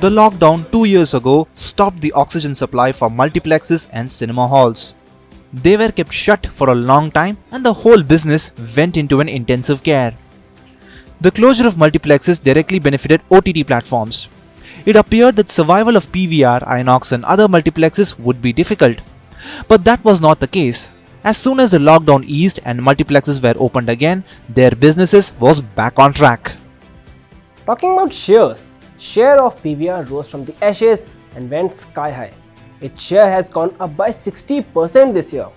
The lockdown 2 years ago stopped the oxygen supply for multiplexes and cinema halls. They were kept shut for a long time and the whole business went into an intensive care. The closure of multiplexes directly benefited OTT platforms. It appeared that survival of PVR, Inox and other multiplexes would be difficult. But that was not the case. As soon as the lockdown eased and multiplexes were opened again, their businesses was back on track. Talking about shares, share of PVR rose from the ashes and went sky high. Its share has gone up by 60% this year.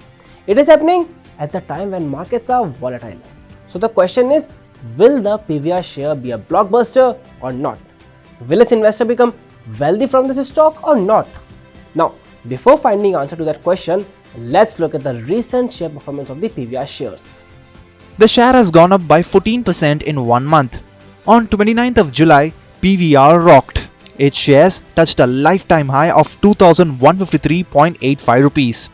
It is happening at the time when markets are volatile. So the question is, will the PVR share be a blockbuster or not? Will its investor become wealthy from this stock or not? Now, before finding answer to that question, let's look at the recent share performance of the PVR shares. The share has gone up by 14% in 1 month. On 29th of July, PVR rocked. Its shares touched a lifetime high of 2,153.85 rupees.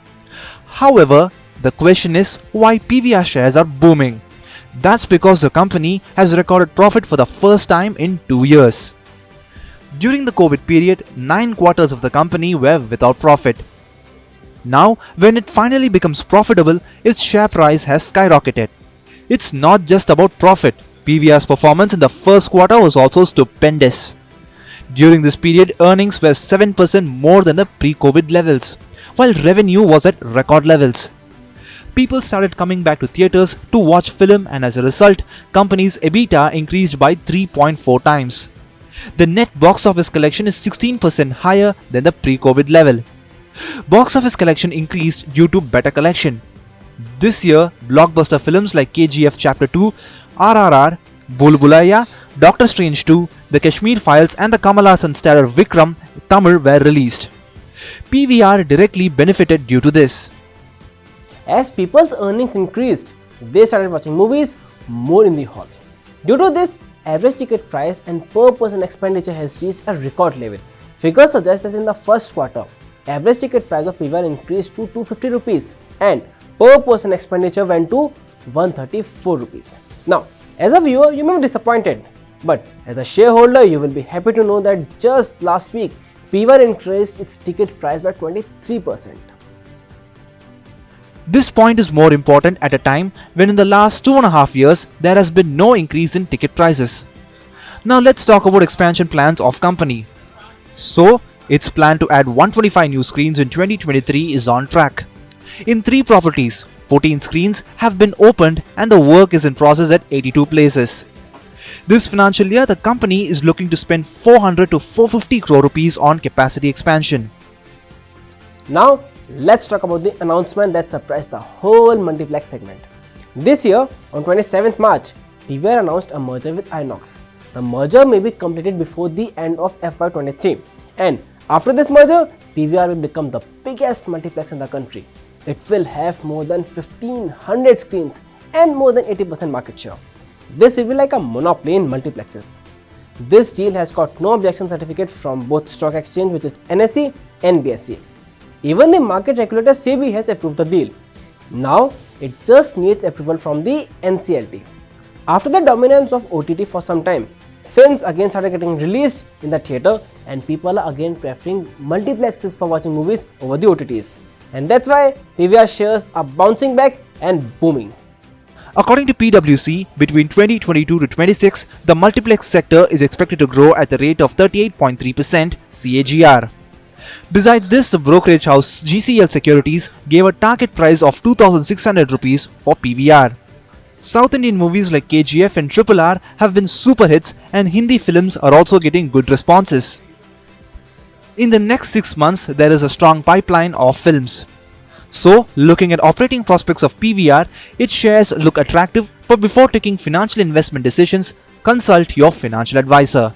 However, the question is why PVR shares are booming. That's because the company has recorded profit for the first time in 2 years. During the COVID period, 9 quarters of the company were without profit. Now, when it finally becomes profitable, its share price has skyrocketed. It's not just about profit. PVR's performance in the first quarter was also stupendous. During this period, earnings were 7% more than the pre-COVID levels, while revenue was at record levels. People started coming back to theatres to watch film and as a result, company's EBITDA increased by 3.4 times. The net box office collection is 16% higher than the pre-COVID level. Box office collection increased due to better collection. This year, blockbuster films like KGF Chapter 2, RRR, Bhool Bhulaiya, Doctor Strange 2, The Kashmir Files and the Kamal Haasan starrer Vikram Tamil were released. PVR directly benefited due to this. As people's earnings increased, they started watching movies more in the hall. Due to this, average ticket price and per person expenditure has reached a record level. Figures suggest that in the first quarter, average ticket price of PVR increased to 250 rupees and per person expenditure went to 134 rupees. Now, as a viewer, you may be disappointed, but as a shareholder, you will be happy to know that just last week, PVR increased its ticket price by 23%. This point is more important at a time when in the last 2.5 years there has been no increase in ticket prices. Now let's talk about expansion plans of company. So, its plan to add 125 new screens in 2023 is on track. In 3 properties, 14 screens have been opened and the work is in process at 82 places. This financial year, the company is looking to spend 400 to 450 crore rupees on capacity expansion. Now, let's talk about the announcement that surprised the whole multiplex segment. This year, on 27th March, PVR announced a merger with Inox. The merger may be completed before the end of FY23, and after this merger, PVR will become the biggest multiplex in the country. It will have more than 1500 screens and more than 80% market share. This will be like a monopoly in multiplexes. This deal has got no objection certificate from both stock exchange, which is NSE and BSE. Even the market regulator SEBI has approved the deal. Now, it just needs approval from the NCLT. After the dominance of OTT for some time, films again started getting released in the theatre and people are again preferring multiplexes for watching movies over the OTTs. And that's why PVR shares are bouncing back and booming. According to PwC, between 2022 to 26, the multiplex sector is expected to grow at the rate of 38.3% CAGR. Besides this, the brokerage house GCL Securities gave a target price of 2,600 rupees for PVR. South Indian movies like KGF and RRR have been super hits and Hindi films are also getting good responses. In the next 6 months, there is a strong pipeline of films. So, looking at operating prospects of PVR, its shares look attractive, but before taking financial investment decisions, consult your financial advisor.